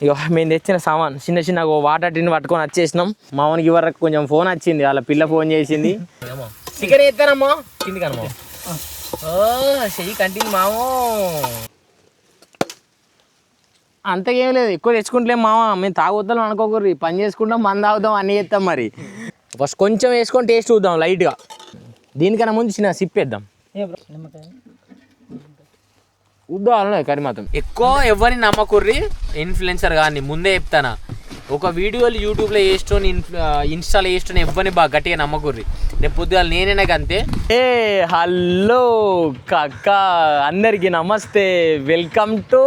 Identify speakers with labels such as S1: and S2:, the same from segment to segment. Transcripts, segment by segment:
S1: ఇక మేము తెచ్చిన సామాన్ చిన్న వాటర్ టిన్ పట్టుకొని వచ్చేసినాం. మామూలుకి వరకు కొంచెం ఫోన్ వచ్చింది, వాళ్ళ పిల్ల ఫోన్ చేసింది. చికెన్ ఎత్తానమ్మా కింది కనమ్మా. చెయ్యి కంటిన్యూ మామో. అంతకేం లేదు, ఎక్కువ తెచ్చుకుంటలేం మామ. మేము తాగొద్దాం అనుకోకూరి, పని చేసుకుంటాం, మంది తాగుదాం, అన్నీ చేస్తాం. మరి ఫస్ట్ కొంచెం వేసుకొని టేస్ట్ చూద్దాం లైట్గా. దీనికన్నా ముందు చిన్న సిప్ వేద్దాం. ఉద్దాలనే కర్రీ మాత్రం ఎక్కువ ఎవరిని నమ్మకుర్రి. ఇన్ఫ్లుయెన్సర్ కానీ ముందే చెప్తానా, ఒక వీడియోలు యూట్యూబ్లో వేసుకొని ఇన్స్టాలో వేసుకొని ఎవరిని బాగా గట్టిగా నమ్మకుర్రి. రేపు పొద్దుగాల నేనైనా అంతే. హలో కాక, అందరికీ నమస్తే, వెల్కమ్ టు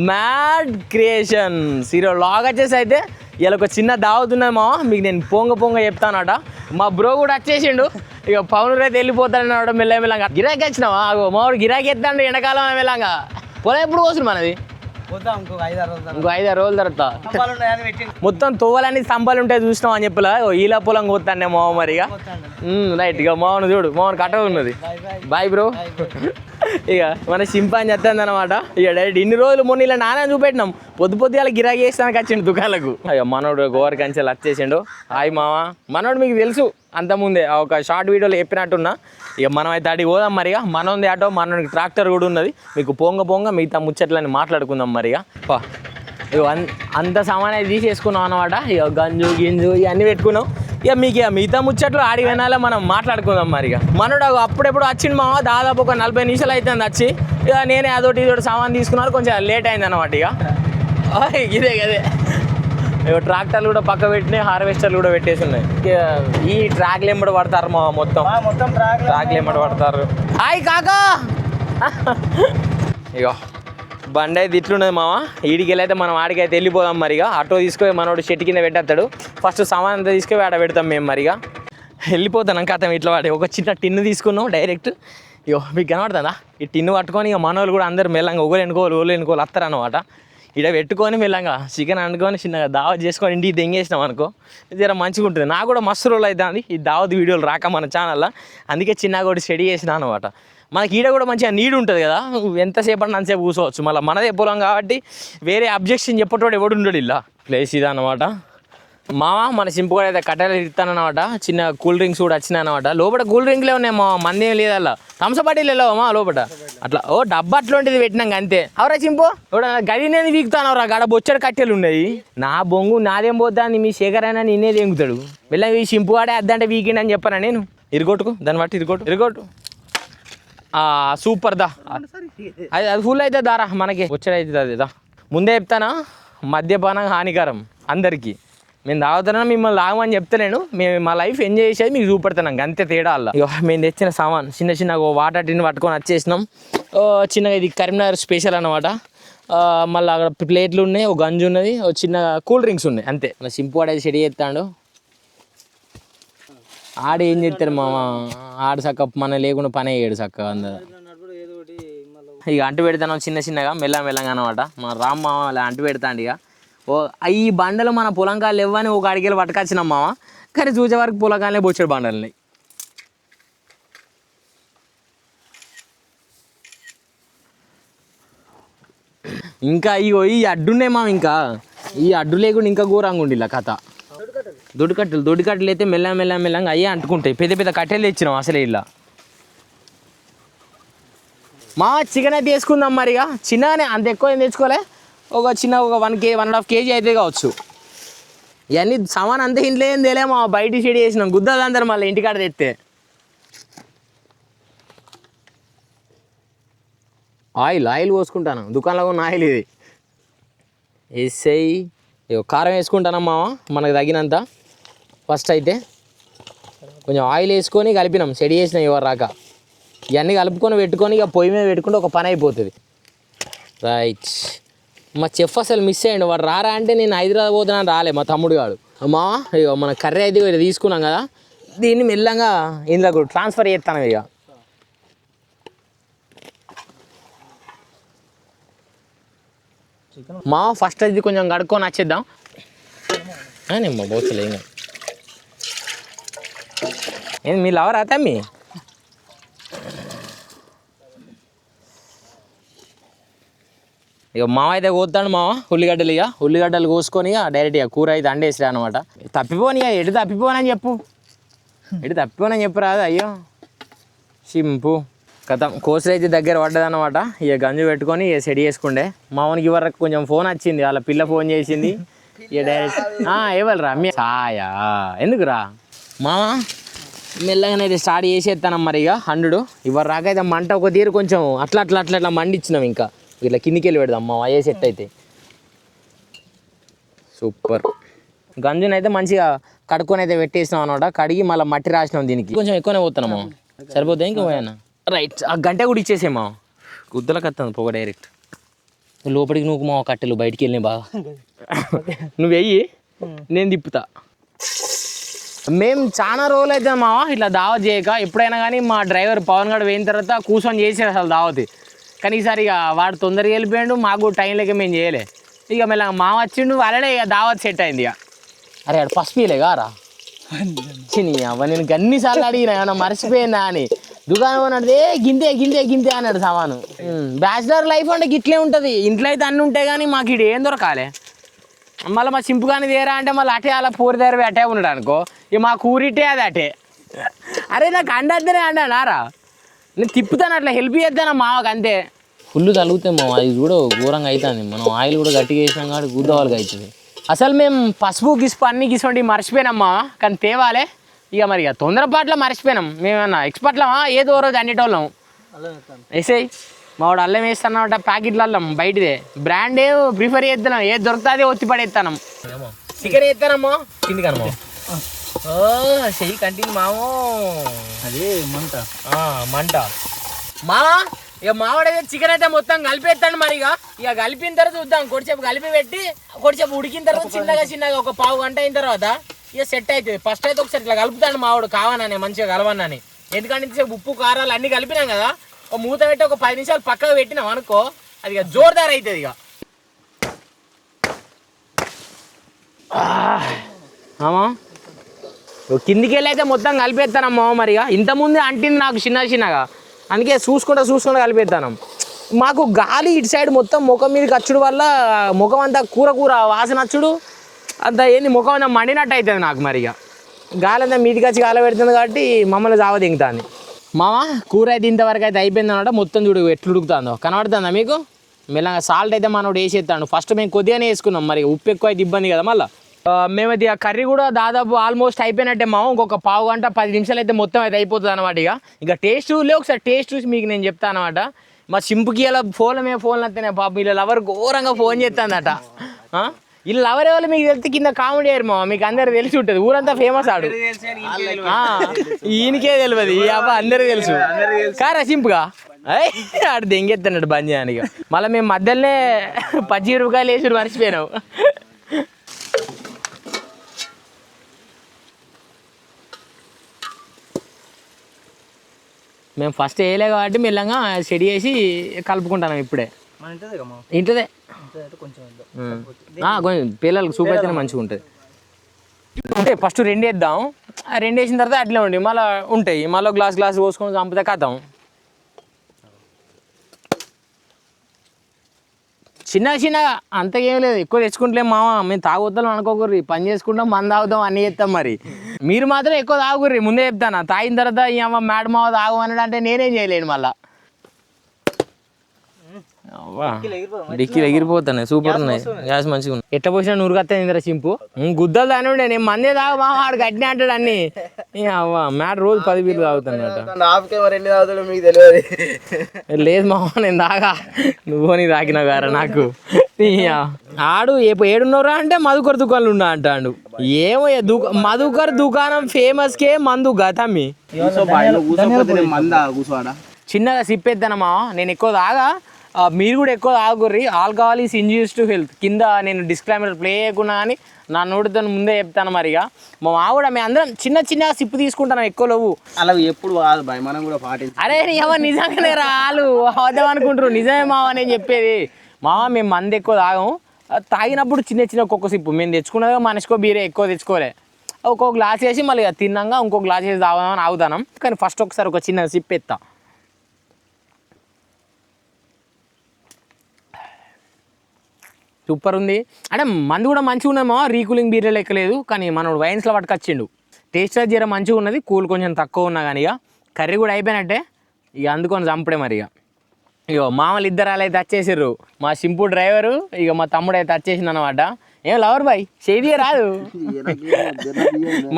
S1: మ్యాడ్ క్రియేషన్స్. ఈరోజు లాగ్ వచ్చేసి అయితే ఇలా ఒక చిన్న దావతున్నది మామ, మీకు నేను పొంగ చెప్తానట. మా బ్రో కూడా వచ్చేసిండు. ఇక పవన్ రైతే వెళ్ళిపోతాడన్నాడు మెల్లగా. గిరాకీ వచ్చినావా? మావాడు గిరాకీ ఎత్తాడు ఎండాకాలం మెల్లగా. పొలం ఎప్పుడు కోసుడు మనది? ఇంకో 5-6 రోజుల తర్వాత మొత్తం తోవలన్నీ స్తంభాలు ఉంటాయి చూసినాం అని చెప్పలా. ఈలా పొలం కోస్తాండే మావ. మరిగా రైట్. ఇక మామను చూడు, మామను కట్ట ఉన్నది. Bye bro. ఇక మన సింపాన్ చెప్తాంది అనమాట. ఇక డైరెక్ట్ ఇన్ని రోజులు మొన్న ఇలా నాన్న చూపెట్టినాం, పొద్దుగాల గిరాకీ చేస్తానికి వచ్చిండు దుకాణాలకు. అయ్యో మనోడు గోవర్ కంచెలు వచ్చేసిండు. హాయ్ మామ. మనోడు మీకు తెలుసు అంతకుముందే ఒక షార్ట్ వీడియోలో చెప్పినట్టున్నా. ఇక మనం అయితే అడిగి పోదాం మరిగా. మనది ఆటో, మనకి ట్రాక్టర్ కూడా ఉన్నది. మీకు పొంగ మిగతా ముచ్చట్లని మాట్లాడుకుందాం మరిగా. ఇక అంత సామాన్ అయితే తీసేసుకున్నాం అనమాట. ఇక గింజు ఇవన్నీ పెట్టుకున్నాం. ఇక మీకు మిగతా ముచ్చట్లు ఆడి వినాలో మనం మాట్లాడుకుందాం మరిగా. మనోడు అప్పుడెప్పుడు వచ్చిండు మామ, దాదాపు ఒక 40 నిమిషాలు అవుతుంది వచ్చి. ఇక నేనే అదొకటి ఇదొకటి సామాన్ తీసుకున్నాను, కొంచెం లేట్ అయింది అనమాట. ఇక ఇదే ట్రాక్టర్లు కూడా పక్క పెట్టినాయి, హార్వెస్టర్లు కూడా పెట్టేసి ఉన్నాయి. ఈ ట్రాక్లు ఎంబడి పడతారు మా మొత్తం ట్రాక్లు ఎంబడి పడతారు. హాయ్ కాకా. ఇక బండి అయితే ఇట్లున్నది మామ. ఈడికి వెళ్ళైతే మనం ఆడికైతే వెళ్ళిపోదాం మరిగా. ఆటో తీసుకొని మనోడు చెట్టు కింద పెట్టేస్తాడు. ఫస్ట్ సామాన్ అంతా తీసుకొని ఆడ పెడతాం మేము మరిగా. వెళ్ళిపోతాను కథం ఇట్లా వాడి. ఒక చిన్న టిన్ను తీసుకున్నాం డైరెక్ట్. ఇక మీకు కనబడుతుందా? ఈ టిన్ను పట్టుకొని ఇక మనోళ్ళు కూడా అందరు మెల్లంగా ఒకరు ఎన్నుకోవాలి వస్తారనమాట. ఇక్కడ పెట్టుకొని మెల్లంగా చికెన్ వండుకొని చిన్నగా దావత్ చేసుకొని ఇంటికి దెంగేసినాం అనుకో, జర మంచిగా ఉంటుంది. నాకు కూడా మస్తు రోజులు అవుతుంది ఈ దావత్ వీడియోలు రాక మన ఛానల్లో. అందుకే చిన్నగా ఒకటి స్టడీ చేసిన అనమాట. మనకి ఈడ కూడా మంచిగా నీడ్ ఉంటుంది కదా, ఎంతసేపు అంటే అంతసేపు కూర్చోవచ్చు. మళ్ళీ మనదే పొలం కాబట్టి వేరే అబ్జెక్షన్ చెప్పేటోడు ఎవడు ఉండడు. ఇలా ప్లేస్ ఇది అనమాట మామ. మన సింపుగా అయితే కట్టెలు ఇస్తానమాట. చిన్న కూల్ డ్రింక్స్ కూడా వచ్చినాయి అనమాట. లోపల కూల్ డ్రింక్లే ఉన్నాయి మా, మంది ఏం లేదల్లా. థమ్సపాటీలు వెళ్ళావమ్మా లోపల. అట్లా డబ్బా అట్లాంటిది పెట్టినాక అంతే. అవరా చింపు గది నేను వీకుతానవరా, గడ బొచ్చడి కట్టెలు ఉన్నాయి. నా బొంగు నాదేం పోద్దాన్ని, మీ శేఖర్ అయినా నేనేది ఎంగుతాడు. వెళ్ళా ఈ సింపు ఆడే అద్దంటే వీకెండ్ అని చెప్పాను నేను. ఇరుగొట్టుకు దాన్ని బట్టి ఇరుగొట్టు. సూపర్ దా. అది ఫుల్ అయితే దారా మనకి వచ్చాడు అవుతుంది. అది దా ముందే చెప్తానా, మద్యపానం హానికరం అందరికీ. మేము తాగుతున్నా, మిమ్మల్ని తాగమని చెప్తలేను. మేము మా లైఫ్ ఎంజాయ్ చేసేది మీకు చూపెడతాను, అంతే తేడా అలా. ఇక మేము తెచ్చిన సామాన్ చిన్న వాటర్ టిన్ పట్టుకొని వచ్చేసినాం. చిన్నగా ఇది కరీంనగర్ స్పెషల్ అనమాట. మళ్ళీ అక్కడ ప్లేట్లు ఉన్నాయి, ఒక గంజు ఉన్నది, ఒక చిన్న కూల్ డ్రింక్స్ ఉన్నాయి అంతే. అలా సింపు ఆడేది సెడి చేస్తాడు. ఆడ ఏం చేస్తారు మామ, ఆడ చక్క మన లేకుండా పని అయ్యాడు చక్కగా అందరు. ఇక అంటు పెడతాను చిన్నగా మెల్లగా అనమాట. మా రామ్ మామ అలా అంటు పెడతాండి. ఇక ఈ బండలు మన పొలంకాయలు ఇవ్వని ఒక అడిగేలు పట్టుకొచ్చినాం మామ. కానీ చూసే వరకు పొలంకాయలే బొచ్చాడు బండల్ని. ఇంకా ఇగో ఈ అడ్డున్నాయి మామ. ఇంకా ఈ అడ్డు లేకుండా ఇంకా ఘోరంగా ఉండి ఇలా కథ. దొడ్డికట్టెలు అయితే మెల్లగా అయ్యే అంటుకుంటాయి. పెద్ద కట్టెలు తెచ్చినాం అసలే ఇలా. మా చికెన్ అయితే వేసుకుందాం మరిగా. చిన్నగానే, అంత ఎక్కువ ఏం తెచ్చుకోలే. ఒక 1.5 kg అయితే కావచ్చు. ఇవన్నీ సామాన్ అంతా ఇంట్లో ఏం తేలేమో, బయట షెడ్ చేసినాం. గుద్దలు అందరు మళ్ళీ ఇంటికాడ తెస్తే. ఆయిల్ పోసుకుంటాను, దుకాణంలో ఉన్న ఆయిల్ ఇది. వేసేయి. కారం వేసుకుంటాను మామ మనకు తగినంత. ఫస్ట్ అయితే కొంచెం ఆయిల్ వేసుకొని కలిపినాం, సెడి చేసినాం ఎవరు రాక. ఇవన్నీ కలుపుకొని పెట్టుకొని ఇక పొయ్యి మీద పెట్టుకుంటే ఒక పని అయిపోతుంది. రైట్. మా చెఫ్ అసలు మిస్ అయ్యండు. వాడు రారా అంటే నేను హైదరాబాద్ పోతున్నాను రాలే మా తమ్ముడు గాడు. అమ్మా ఇక మన కర్రీ అయితే ఇక తీసుకున్నాం కదా, దీన్ని మెల్లగా ఇందులో ట్రాన్స్ఫర్ చేస్తాను. ఇక మా ఫస్ట్ అది కొంచెం కడుక్కొని వచ్చేద్దాం. నేను మా బోసలే ఏంది మీ లవరా తమ్మి? ఇక మామ అయితే కోస్తాడు మామ ఉల్లిగడ్డలు, ఇక ఉల్లిగడ్డలు కోసుకొని ఇక డైరెక్ట్ ఇక కూర అయితే అండేసిరా అనమాట. తప్పిపోని ఇక ఎటు తప్పిపోనని చెప్పు, ఎటు తప్పిపోనని చెప్పరాదు. అయ్యో సింపు కథ కోసలు అయితే దగ్గర పడ్డదన్నమాట. ఇక గంజు పెట్టుకొని ఇక సెట్ చేసుకుండే. మామూలుకి వరకు కొంచెం ఫోన్ వచ్చింది, వాళ్ళ పిల్ల ఫోన్ చేసింది. ఇక డైరెక్ట్ ఇవ్వాలరా మీ సాయా ఎందుకురా మామ మెల్లగానైతే స్టార్ట్ చేసేస్తాను మరి. ఇక 100 ఇవ్వరు రాకైతే మంట ఒక తీరు కొంచెం అట్లా అట్లా అట్లా అట్లా మండిచ్చినాం. ఇంకా ఇట్లా కిందికి వెళ్ళి పెడదాం మా అయ్యే సెట్ అయితే సూపర్. గంజునైతే మంచిగా కడుక్కొని అయితే పెట్టేసినాం అనమాట. కడిగి మళ్ళీ మట్టి రాసినాం. దీనికి కొంచెం ఎక్కువనే పోతున్నాము, సరిపోతాయి ఇంకా పోయాను. రైట్ ఆ గంట కూడా ఇచ్చేసేమా, గుద్దలకు వస్తుంది పొగ డైరెక్ట్ లోపలికి. నువ్వు మా కట్టెలు బయటికి వెళ్ళినాయి బాగా, నువ్వు వెయ్యి నేను తిప్పుతా. మేము చాలా రోజులు అయితే మా ఇట్లా దావత్ చేయక. ఎప్పుడైనా కానీ మా డ్రైవర్ పవన్ గడ్ పోయిన తర్వాత కూర్చొని చేసేది అసలు దావత్. కానీ ఈసారి ఇక వాడు తొందరగా వెళ్ళిపోయాడు, మాకు టైం లేక మేము చేయలే. ఇక మళ్ళీ మా వచ్చిండు వాళ్ళనే ఇక దావత్ సెట్ అయింది. ఇక అరే అక్కడ పసిపిలే కారా చిని అవ్వ, నేను అన్నిసార్లు అడిగినా ఏమన్నా మర్చిపోయిందా అని. దుకాణం అన్నాడు గింతే గింతే గింతే అన్నాడు సామాను. బ్యాచిలర్ లైఫ్ అంటే గిట్లే ఉంటుంది. ఇంట్లో అయితే అన్నీ ఉంటాయి కానీ మాకు ఇటు ఏం దొరకాలి. మళ్ళీ మా సింపు కానీ తీరా అంటే మళ్ళీ అటే అలా పూరి దగ్గర అటే ఉన్నాడు అనుకో, ఇక మా కూరిటే అది అటే. అరే నాకు అండద్దనే అన్నారా, నేను తిప్పుతాను అట్లా హెల్ప్ చేస్తాను మావకు అంతే. ఫుల్ తలుగుతాయి మా, అది కూడా ఘోరంగా అవుతుంది. మనం ఆయిల్ కూడా గట్టిగా వేసినాం కాబట్టి గుద్దవాళ్ళకి అవుతుంది. అసలు మేము పసుపు గిసుపు అన్ని గిసువంటి మర్చిపోయినామ్మా, కానీ తేవాలే. ఇక మరి ఇక తొందరపాట్లో మర్చిపోయినాం. మేమన్నా ఎక్స్పర్ట్లమా ఏదో రోజు అన్నిటోళ్ళం. వేసేయి మావాడు అల్లం వేస్తానమాట ప్యాకెట్లు అల్లం బయటదే, బ్రాండ్ ఏ ప్రిఫర్ చేస్తున్నాం. ఏది దొరుకుతుంది ఒత్తి పడేస్తాను. చికెన్ వేస్తానమ్మా కిందికనమ్మా చెయ్యి కంటిన్యూ మామో.
S2: అదే మంట
S1: మంట మావా. ఇక మావాడైతే చికెన్ అయితే మొత్తం కలిపేస్తాడు. మరి ఇక కలిపిన తర్వాత చూద్దాం. కొద్దిసేపు కలిపి పెట్టి కొద్దిసేపు ఉడికిన తర్వాత చిన్నగా ఒక పావు గంట అయిన తర్వాత ఇక సెట్ అవుతుంది. ఫస్ట్ అయితే ఒకసారి ఇట్లా కలుపుతాడు మావాడు కావాలని, మంచిగా కలవనని. ఎందుకంటే ఇంతసేపు ఉప్పు కారాలు అన్నీ కలిపినాం కదా, ఒక మూత పెట్టి ఒక 10 నిమిషాలు పక్కకు పెట్టినాం అనుకో, అది ఇక జోర్దార్ అవుతుంది. ఇక అమ్మా కిందికి వెళ్ళి అయితే మొత్తం కలిపేస్తానమ్మా. మరిగా ఇంతకుముందే అంటింది నాకు చిన్నగా, అందుకే చూసుకుంటూ కలిపేస్తాను. మాకు గాలి ఇటు సైడ్ మొత్తం ముఖం మీదకి వచ్చుడు వల్ల ముఖం అంతా కూర వాసన వచ్చుడు అంత ఏంది, ముఖం అంతా మండినట్టు అవుతుంది నాకు. మరిగా గాలి అంతా మీదికి వచ్చి గాలి పెడుతుంది కాబట్టి మమ్మల్ని జావ దింగుతుంది. మామ కూర అయితే ఇంతవరకు అయితే అయిపోయింది అనమాట. మొత్తం చూడు ఎట్లు ఉడుకుతుందో కనబడుతుందా మీకు. మెల్లగా సాల్ట్ అయితే మనోడు వేసేస్తాడు. ఫస్ట్ మేము కొద్దిగానే వేసుకున్నాం, మరి ఉప్పు ఎక్కువ అయితే ఇబ్బంది కదా. మళ్ళీ మేమైతే ఆ కర్రీ కూడా దాదాపు ఆల్మోస్ట్ అయిపోయినట్టే మామ. ఇంకొక పావు గంట 10 నిమిషాలు అయితే మొత్తం అయితే అయిపోతుంది అనమాట. ఇక టేస్ట్ ఒకసారి టేస్ట్ చూసి మీకు నేను చెప్తాను అనమాట. మా సింపుకి ఇలా ఫోన్లు వస్తేనే పాప వీళ్ళ లవర్ ఘోరంగా ఫోన్ చేస్తుందట. వీళ్ళు లవర్ ఎవరు మీకు తెలిసి కింద కామెడీ అయ్యారు మా, మీకు అందరు తెలిసి ఉంటుంది. ఊరంతా ఫేమస్ ఆడు, ఈయనకే తెలియదు అబ్బా అందరికి తెలుసు కారా సింపుగా. ఆడు దెంగెత్తాడు బంద్ చేయడానికి. మళ్ళీ మేము మధ్యలోనే 10 రూపాయలు వేసి మర్చిపోయినావు. మేము ఫస్ట్ వేయలే కాబట్టి మెల్లగా సెట్ చేసి కలుపుకుంటాను. ఇప్పుడే ఇంటదే కొంచెం పిల్లలకు సూప్ అయితేనే మంచిగా ఉంటుంది. అంటే ఫస్ట్ 2 వేద్దాం, 2 వేసిన తర్వాత అట్లే ఉండి మళ్ళీ ఉంటాయి. మళ్ళీ గ్లాస్ పోసుకొని చంపితే కథం. చిన్నగా అంతకేం లేదు, ఎక్కువ తెచ్చుకుంటలేం మామ. మేము తాగుతాం అనుకోకర్రి, పని చేసుకుంటాం, మంది తాగుతాం, అన్నీ చేస్తాం. మరి మీరు మాత్రం ఎక్కువ తాగుర్రి, ముందే చెప్తాను. తాగిన తర్వాత ఈ అమ్మ మేడం మావ తాగు అన్నాడు అంటే నేనేం చేయలేను. మళ్ళీ డిక్కీలు ఎగిరిపోతాయి, సూపర్ ఉన్నాయి, గ్యాస్ మంచిగా ఉంది. ఎట్లా పోసినా నూరుకత్తా ఇందిరా సింపు గుద్దలు దాని ఉండే. నేను మందే తాగు మామ ఆడు గట్టినే అంటాడు అన్ని. అవ్వ మ్యాట్ రోజు 10 బీర్లు తాగుతాను. లేదు మామ నేను తాగా, నువ్వు తాకినా గారా నాకు. ఆడు ఏడున్నోరా అంటే మధుకర్ దుకాణాలు ఉన్నా అంటాడు. ఏమో మధుకర్ దుకాణం ఫేమస్ కే మందు గతమ్మి. చిన్నగా సిప్పేద్దాను మామ, నేను ఎక్కువ తాగా, మీరు కూడా ఎక్కువ తాగుర్రి. Alcohol is injurious to health. కింద నేను డిస్క్లైమర్ ప్లే చేయకుండా కానీ నా నోటితో ముందే చెప్తాను. మరిగా మా మావిడ మేము అందరం చిన్నగా సిప్పు తీసుకుంటాను, ఎక్కువ లేవు
S2: అలా ఎప్పుడు కాదు బాయ్, మనం కూడా పాటించాలి.
S1: అరే ఎవరు నిజంగానే రాళ్ళు అవద్దాం అనుకుంటారు, నిజమే మావ నేను చెప్పేది. మావ మేము మంది ఎక్కువ తాగము, తాగినప్పుడు చిన్న ఒక్కొక్క సిప్పు మేము తెచ్చుకున్నది మనిషికో బీరే ఎక్కువ తెచ్చుకోలే. ఒక్కొక్క గ్లాస్ వేసి మళ్ళీ తిన్నాక ఇంకో గ్లాస్ వేసి తాగుదామని ఆగుతాం. కానీ ఫస్ట్ ఒకసారి ఒక చిన్న సిప్ ఎత్తా. సూపర్ ఉంది. అంటే మందు కూడా మంచిగా ఉన్నమో, రీకూలింగ్ బీర్లో లెక్కలేదు, కానీ మనోడు వైన్స్లో పట్టుకొచ్చిండు. టేస్ట్ అది జర మంచిగా ఉన్నది, కూల్ కొంచెం తక్కువ ఉన్నా కానీ ఇక కర్రీ కూడా అయిపోయినట్టే. ఇక అందుకొని చంపడే మరి. ఇక మామూలు ఇద్దరు అలా అయితే వచ్చేసారు. మా సింపుల్ డ్రైవరు ఇక మా తమ్ముడు అయితే వచ్చేసింది అనమాట. ఏం లవర్ బాయ్ షేడియే రాదు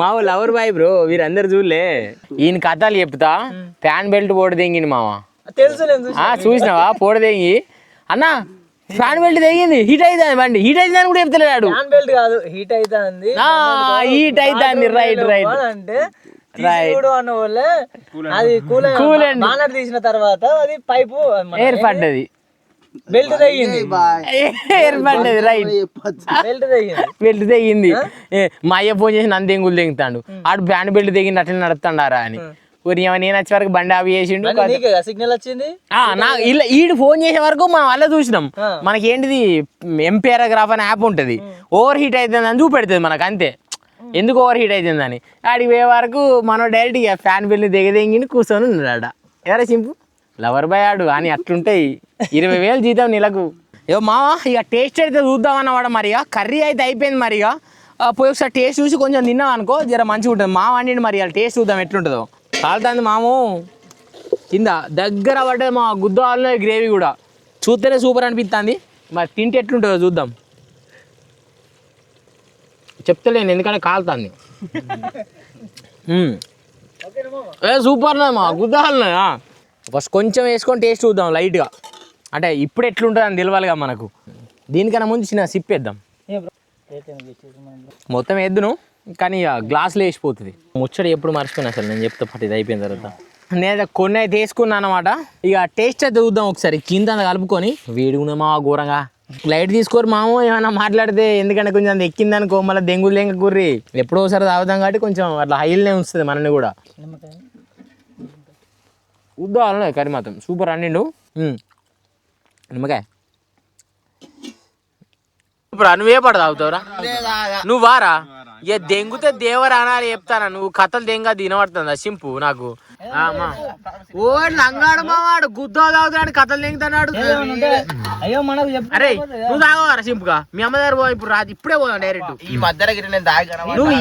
S1: మావ లవర్ బాయ్ బ్రో. వీరందరు చూడలే ఈయన కథలు చెప్తా. ఫ్యాన్ బెల్ట్ పోడు తెంగింది మామ, చూసినావా? పోడు తెంగి అన్న ఫ్యాన్ బెల్ట్ తెగింది, హీట్ అవుతుంది బండి, హీట్ అవుతుంది అని కూడా చెప్తలేడు.
S2: బెల్ట్ కాదు, హీట్ అవుతుంది,
S1: హీట్ అవుతుంది. రైట్ రైట్
S2: అంటే అది కూలర్ తీసిన తర్వాత అది పైపు
S1: ఏర్పడ్డది,
S2: బెల్ట్ తెగింది,
S1: ఏర్పడ్డది. రైట్ బెల్ట్ తెగింది. మా అయ్య ఫోన్ చేసి నన్ను తెంగులు తెంగుతాడు, ఆడు ఫ్యాన్ బెల్ట్ తెగింది అట్లా నడుపుతాడారా అని. నేను వచ్చే వరకు బండి ఆపి చేసిండు.
S2: సిగ్నల్ వచ్చింది.
S1: ఈడు ఫోన్ చేసే వరకు మనం అలా చూసినాం. మనకి ఏంటిది ఎంపారాగ్రాఫ్ అనే యాప్ ఉంటుంది, ఓవర్ హీట్ అవుతుంది అని చూపెడుతుంది మనకు, అంతే. ఎందుకు ఓవర్ హీట్ అవుతుందని ఆడికి పోయే వరకు మనం డైరెక్ట్ ఇక ఫ్యాన్ బిల్ని దిగదెంగి కూర్చొని ఉన్నాడు. ఎవరా సింపు లవర్ బాయ్ ఆడు అని. అట్లుంటాయి 20,000 జీతం నెలకు. ఏమో మావా ఇక టేస్ట్ అయితే చూద్దామన్నమాట. మరి కర్రీ అయితే అయిపోయింది. మరి పోయి ఒకసారి టేస్ట్ చూసి కొంచెం తిన్నాం అనుకో జర మంచిగా ఉంటుంది. మా వండి మరి టేస్ట్ చూద్దాం ఎట్లుంటుందో. కాలుతుంది మాము కింద దగ్గర పడ్డది మా గుద్ద హాల్లో గ్రేవీ కూడా చూస్తేనే సూపర్ అనిపిస్తుంది. మరి తింటే ఎట్లుంటుందో చూద్దాం. చెప్తలేను ఎందుకంటే కాలుతుంది. సూపర్ మా గుద్దాలన్నా. ఫస్ట్ కొంచెం వేసుకొని టేస్ట్ చూద్దాం లైట్గా, అంటే ఇప్పుడు ఎట్లుంటుంది అని తెలియాలిగా మనకు. దీనికన్నా ముందు చిన్న సిప్ వేద్దాం. మొత్తం వేద్దును కానీ ఇక గ్లాసులో వేసిపోతుంది. ముచ్చడి ఎప్పుడు మర్చిపోయినా అసలు నేను చెప్తా పట్టి ఇది అయిపోయిన తర్వాత. నేను కొన్ని అయితే వేసుకున్నాను అనమాట. ఇక టేస్ట్ అయితే చూద్దాం ఒకసారి. కింద కలుపుకొని వేడిగా మా ఘోరంగా లైట్ తీసుకోరు మామూ ఏమైనా మాట్లాడితే, ఎందుకంటే కొంచెం అది ఎక్కిందనుకో మళ్ళీ దెంగులు దెంగ కుర్రి. ఎప్పుడో ఒకసారి తాగుతాం కాబట్టి కొంచెం అట్లా హైల్నే ఉంచుతుంది మనని కూడా. ఉద్దాలనే కర్రీ మాత్రం సూపర్ అన్నిండు. నిమ్మకాయ ఇప్పుడు నువ్వే పడ తాగుతావురా? నువ్వు వారా ఇక దెంగుతే దేవరా అనాలి చెప్తానా? నువ్వు కథలు దెంగ తినబడుతుందా సింపు నాకు? ఓ లంగాడు మావాడు గుద్దా తాగుతాడు, కథలు దెంగుతున్నాడు.
S2: అయ్యో మనకు
S1: అరే నువ్వు తాగవారా సింపుగా? మీ అమ్మ దగ్గర పో ఇప్పుడు రాదు, ఇప్పుడే పోదాం డైరెక్ట్.
S2: ఈ మధ్యలో నేను
S1: నువ్వు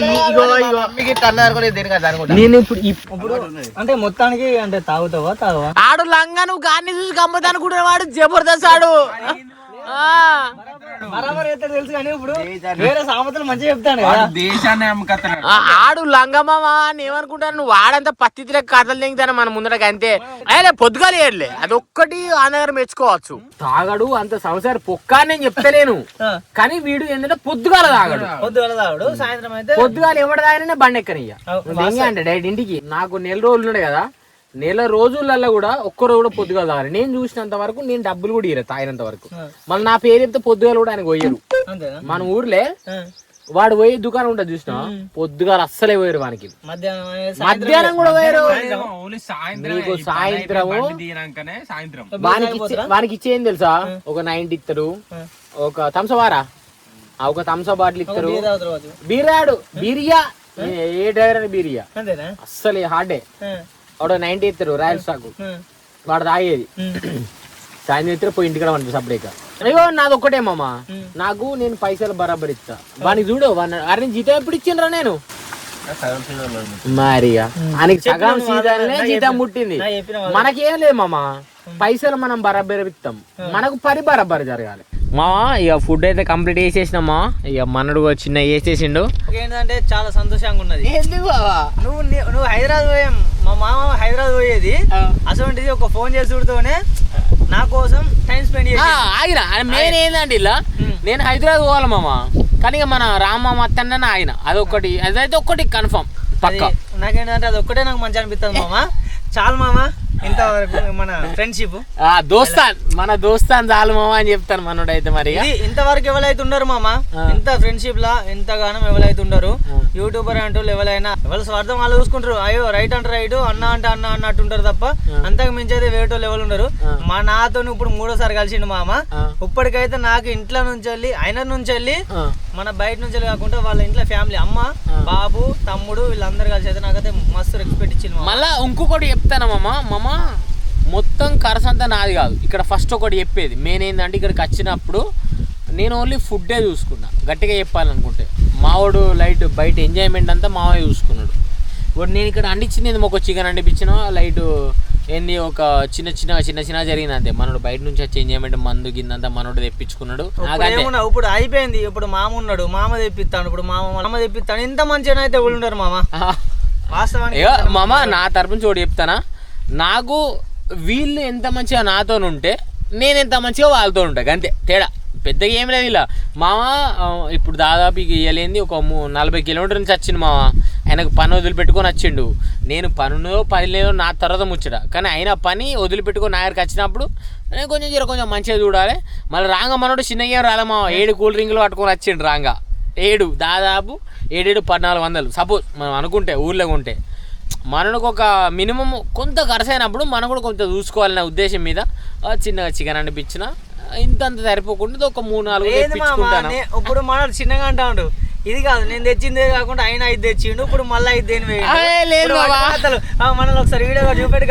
S1: నేను ఇప్పుడు
S2: అంటే మొత్తానికి అంటే తాగుతావా తాగవా?
S1: ఆడు లంగా నువ్వు గాన్ని చూసి గమ్మతా అనుకుంటున్న వాడు జబర్దస్త్ ఆడు.
S2: తెలుసు కానీ ఇప్పుడు వేరే సామెతలు మంచిగా చెప్తాను దేశాన్ని
S1: ఆడు లంగమావా అని ఏమనుకుంటాను. నువ్వు వాడంతా పత్తి కథలు తెంగుతాను మన ముందరకి అంతే. అయ్యలే పొద్దుగా లేదులే, అదొక్కటి ఆ దగ్గర మెచ్చుకోవచ్చు. తాగడు అంత సంవత్సరం పొక్క అని నేను చెప్తలేను, కానీ వీడు ఏంటంటే పొద్దుగాల తాగడు.
S2: సాయంత్రం అయితే
S1: పొద్దుగాల ఎవడు తాగినా బండి ఎక్కనియ్య అంటే డైరెక్ట్ ఇంటికి. నాకు 4 రోజులు ఉండే కదా, 4 రోజులలో కూడా ఒక్కరోజు కూడా పొద్దుగా తాగాలి. నేను చూసినంత వరకు నేను డబ్బులు కూడా ఇయ్యలే తాగినంత వరకు. మళ్ళీ నా పేరు చెప్తే పొద్దుగాలు కూడా ఆయనకు పోయారు. మన ఊర్లే వాడు పోయి దుకాణం ఉంటుంది చూసిన పొద్దుగాలు అస్సలే పోయారు వానికి. మధ్యాహ్నం కూడా పోయారు. నీకు సాయంత్రం వానికి ఇచ్చేయం తెలుసా? ఒక 90 ఇస్తారు, ఒక థమ్సవారా ఒక థమ్సప్ బాటిల్ ఇస్తారు. బీరాడు బీరియా ఏ డ్రైవర్ అని బీరియా అస్సలే హార్డే. వాడు 90 ఇస్తారు రాయల్ స్టాక్, వాడు తాగేది. సాయంత్రం ఇద్దరు పోయి ఇంటికి వంట సపరేట్గా. అయ్యో నాది ఒక్కటే మామ, నాకు నేను పైసలు బరాబర్ ఇస్తా. వానికి చూడు అరే జీతం ఎప్పుడు ఇచ్చిండ్రా నేను మరిగా ఆయనకి సగం సీజన్లే జీతం ముట్టింది. మనకేం లేదు మామ, పైసలు మనం బరాబర్ ఇస్తాం, మనకు పని బరాబర్ జరగాలి. మావా ఇక ఫుడ్ అయితే కంప్లీట్ చేసేసినామా. ఇక మనడు చిన్న వేసేసిండు.
S2: ఏంటంటే చాలా సంతోషంగా ఉన్నది. నువ్వు హైదరాబాద్ పోయే మా మామ హైదరాబాద్ పోయేది అసలు ఒక ఫోన్ చేసి చూడుతూనే నా కోసం టైం స్పెండ్ చేసి
S1: ఆగిన. మెయిన్ ఏంటంటే ఇలా నేను హైదరాబాద్ పోవాలి మామ, కానీ ఇక మన రామ్మామ అత్తన్న ఆయన అదొకటి, అదైతే ఒక్కటి కన్ఫర్మ్ పక్క.
S2: నాకేంటంటే అది ఒక్కటే నాకు మంచి అనిపిస్తుంది మామ. చాలు మామ ఇంతవరకు మన ఫ్రెండ్షిప్
S1: మన దోస్తాన్ చాలు మామ అని చెప్తాను మనోడైతే. మరి
S2: ఇంతవరకు ఎవరైతే ఉండరు మామ, ఇంత ఫ్రెండ్షిప్ లా ఎంతగానో ఎవరైతే ఉండరు. యూట్యూబర్ అంటూ ఎవరైనా ఎవరు స్వార్థం వాళ్ళు చూసుకుంటారు. అయ్యో రైట్ అంటే రైట్, అన్న అంటే అన్న అన్నట్టు ఉంటారు తప్ప అంతకు మించి అయితే వేరే లెవెల్ ఉండరు. మా నాతో ఇప్పుడు 3వ సారి కలిసిండు మామ. ఇప్పటికైతే నాకు ఇంట్లో నుంచి వెళ్ళి ఆయన నుంచి వెళ్ళి మన బయట నుంచి కాకుండా వాళ్ళ ఇంట్లో ఫ్యామిలీ అమ్మ బాబు తమ్ముడు వీళ్ళందరూ కలిసి అయితే నాకైతే మస్తు రెస్పెక్ట్ ఇచ్చింది.
S1: మళ్ళా ఇంకొకటి చెప్తాను మామ, మొత్తం ఖర్చు అంతా నాది కాదు. ఇక్కడ ఫస్ట్ ఒకటి చెప్పేది మెయిన్ ఏంటంటే ఇక్కడికి వచ్చినప్పుడు నేను ఓన్లీ ఫుడ్డే చూసుకున్నా గట్టిగా చెప్పాలనుకుంటే. మావాడు లైట్ బయట ఎంజాయ్మెంట్ అంతా మావయ్య చూసుకున్నాడు. ఇప్పుడు నేను ఇక్కడ అండిచ్చింది ఒక చికెన్ అండిపించిన లైట్ ఏంది ఒక చిన్న జరిగింది అంతే. మనోడు బయట నుంచి వచ్చి ఎంజాయ్మెంట్ మందు గిన్నంతా మనోడు తెప్పించుకున్నాడు.
S2: ఇప్పుడు అయిపోయింది. ఇప్పుడు మామ ఉన్నాడు, మామ తెప్పిస్తాడు. ఇప్పుడు మామ తెప్పిస్తాడు. ఇంత మంచిగా అయితే వాళ్ళు ఉంటారు మామ. వాస్తవానికి
S1: మామ నా తరపు నుంచి ఒకటి చెప్తానా, నాకు వీళ్ళు ఎంత మంచిగా నాతో ఉంటే నేను ఎంత మంచిగా వాళ్ళతో ఉంటాను అంతే. తేడా పెద్దగా ఏం లేదు. ఇలా మామ ఇప్పుడు దాదాపు ఇయ్యలేంది ఒక 40 కిలోమీటర్ల నుంచి వచ్చిండు మామ. ఆయనకు పని వదిలిపెట్టుకొని వచ్చిండు. నేను పని లేదో నా తర్వాత ముచ్చట, కానీ ఆయన పని వదిలిపెట్టుకొని నా దగ్గరికి వచ్చినప్పుడు నేను కొంచెం మంచిగా చూడాలి. మళ్ళీ రాంగ మనోడు చిన్నగా రాలే మామ. 7 కూల్ డ్రింకులు పట్టుకొని వచ్చిండు రాంగ. దాదాపు 700-1400 సపోజ్ మనం అనుకుంటే ఊర్లో ఉంటే మనకు ఒక మినిమం కొంత ఖర్చు అయినప్పుడు మనం కూడా కొంత చూసుకోవాలనే ఉద్దేశం మీద చిన్నగా చికెన్ అనిపించిన ఇంత సరిపోకుండా ఒక 3-4 తెప్పించుకుంటాను.
S2: ఇప్పుడు మనం చిన్నగా అంటాడు, ఇది కాదు నేను తెచ్చిందే కాకుండా ఆయన 5 తెచ్చిండు, ఇప్పుడు మళ్ళీ 5 దేని మనల్ని ఒకసారి వీడియో చూపెట్టి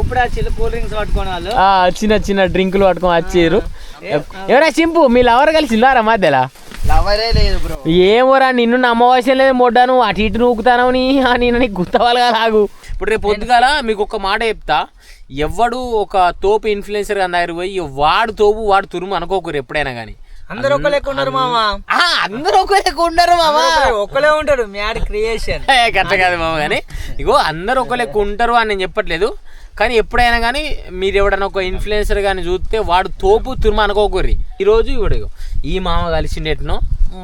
S2: ఇప్పుడు వచ్చి కూల్ డ్రింక్స్ పట్టుకునే వాళ్ళు
S1: చిన్న డ్రింకులు పట్టుకొని వచ్చారు. ఎవరా చింపు మీ లవర్ కలిసిందారా మధ్యలో?
S2: లవరే లేదు బ్రో.
S1: ఏమోరా నిన్ను నమ్మవలసిన లేదు మొడ్డాను అటు ఇటు నూకుతాను నేను నీకు గుర్తవాలుగా లాగు. ఇప్పుడు రేపు పొద్దుగాల మీకు ఒక మాట చెప్తా, ఎవడు ఒక తోపు ఇన్ఫ్లుయెన్సర్ గా దగ్గర పోయి వాడు తోపు వాడు తురుము అనుకోకూరు ఎప్పుడైనా కానీ.
S2: అందరు ఒక లెక్క ఉన్నారు మామ.
S1: అందరూ ఒక లెక్క ఉండరు మామ,
S2: ఒక్కలే ఉంటారు. మ్యాడ్ క్రియేషన్
S1: కట్ట కాదు మామ. కానీ ఇగో అందరు ఒక లెక్క ఉంటారు అని నేను చెప్పట్లేదు, కానీ ఎప్పుడైనా కానీ మీరు ఎవడన్నా ఒక ఇన్ఫ్లుయెన్సర్ కానీ చూస్తే వాడు తోపు తురుము అనుకోకూర్రి. ఈరోజు ఇవిడు ఈ మామ కలిసిండేటనో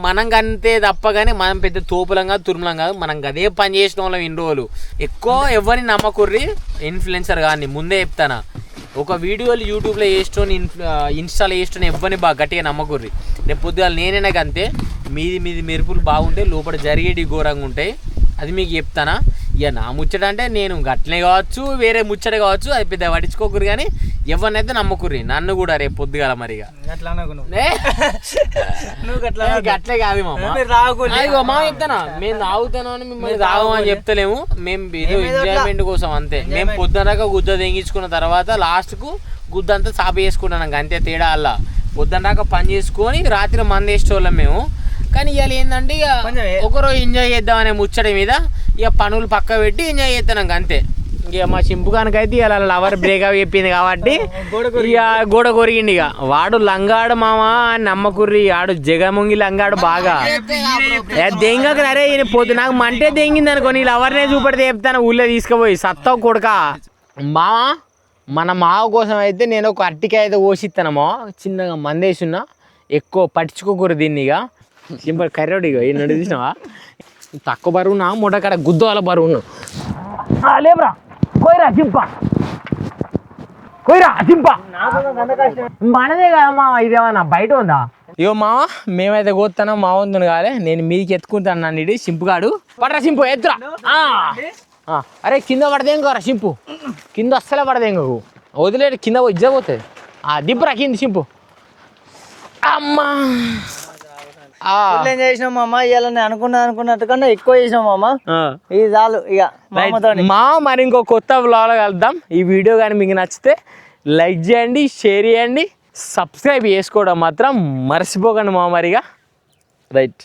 S1: మనం కంతే తప్ప కానీ మనం పెద్ద తోపులం కాదు తురుములం కాదు. మనం అదే పని చేసిన వాళ్ళం ఇన్ని రోజులు. ఎక్కువ ఎవరిని నమ్మకూర్రి ఇన్ఫ్లుయెన్సర్ కానీ ముందే చెప్తానా. ఒక వీడియోలు యూట్యూబ్లో వేసుకొని ఇన్స్టాలో వేసుకొని ఎవరిని బాగా గట్టిగా నమ్మకూర్రి. రేపు పొద్దుగాల నేనైనా కంతే మీది మెరుపులు బాగుంటాయి, లోపల జరిగేటి ఘోరంగా ఉంటాయి. అది మీకు చెప్తానా. ఇక నా ముచ్చట అంటే నేను గట్లనే కావచ్చు వేరే ముచ్చట కావచ్చు, అది పెద్ద పట్టించుకోకూరు. కానీ ఎవరినైతే నమ్మకూర్రి, నన్ను కూడా రేపు పొద్దుగాల మరిగా గట్లే కాదు మా చెప్తానా. మేము తాగుతాను అని మిమ్మల్ని తాగమని చెప్తలేము, మేము ఏదో ఎంజాయ్మెంట్ కోసం అంతే. మేము పొద్దునక గుద్ద తెంగించుకున్న తర్వాత లాస్ట్కు గుద్ద అంతా సాప చేసుకుంటాను అంతే. తేడా అలా పొద్దునక పని చేసుకొని రాత్రి మంది వేసేవాళ్ళం మేము. కానీ ఇవాళ ఏంటంటే ఇక ఒకరోజు ఎంజాయ్ చేద్దామనే ముచ్చట మీద ఇక పనులు పక్క పెట్టి ఎంజాయ్ చేస్తాను అంతే. ఇక మా చింపుగానికైతే ఇలా లవర్ బ్రేకప్ చెప్పింది కాబట్టి ఇక గోడ కొరిగిండి. ఇక వాడు లంగాడు మామ నమ్మకుర్రి, ఆడు జగముంగి లంగాడు బాగా దెంగకు. అరే ఈయన పొద్దు నాకు మంటే దెంగింది అనుకో, నీ లవర్నే చూపెడితే చెప్తాను ఊళ్ళో తీసుకుపోయి సత్తావు కొడుక. మామ మన మావ కోసం అయితే నేను ఒక అట్టికాయ అయితే కోసిస్తానమో, చిన్నగా మందేసున్నా, ఎక్కువ పట్టించుకోకూడదు దీన్ని. ఇక సింపుల్ కర్రోడు ఇక ఈ నడు తీసినావా, తక్కువ బరువునా మూటకాడ గుద్దోల బరువును లేబరా కోయిరా చింప మనదే కదా మామ, ఇదేమన్నా బయట ఉందా? ఇగో మామ మేమైతే కోస్తానో మా వంతును కాలే, నేను మీదికి ఎత్తుకుంటాను నన్ను ఇడి సింపుగాడు. పడరా సింపు ఎత్తురా. అరే కింద పడదేం కరా సింపు, కింద అస్సలే పడదేం కాకు, వదిలేడు కింద ఇజ్జపోతుంది. దిబ్బరా కింద సింపు. అమ్మా
S2: ఏం చేసినాం మామ, ఇవాళ అనుకున్నట్టు కన్నా ఎక్కువ చేసినాం మామ. ఇది చాలు ఇక
S1: మా. మరి ఇంకో కొత్త వ్లాగ్ కలుద్దాం. ఈ వీడియో కానీ మీకు నచ్చితే లైక్ చేయండి, షేర్ చేయండి, సబ్స్క్రైబ్ చేసుకోవడం మాత్రం మర్చిపోకండి మా. మరిగా రైట్.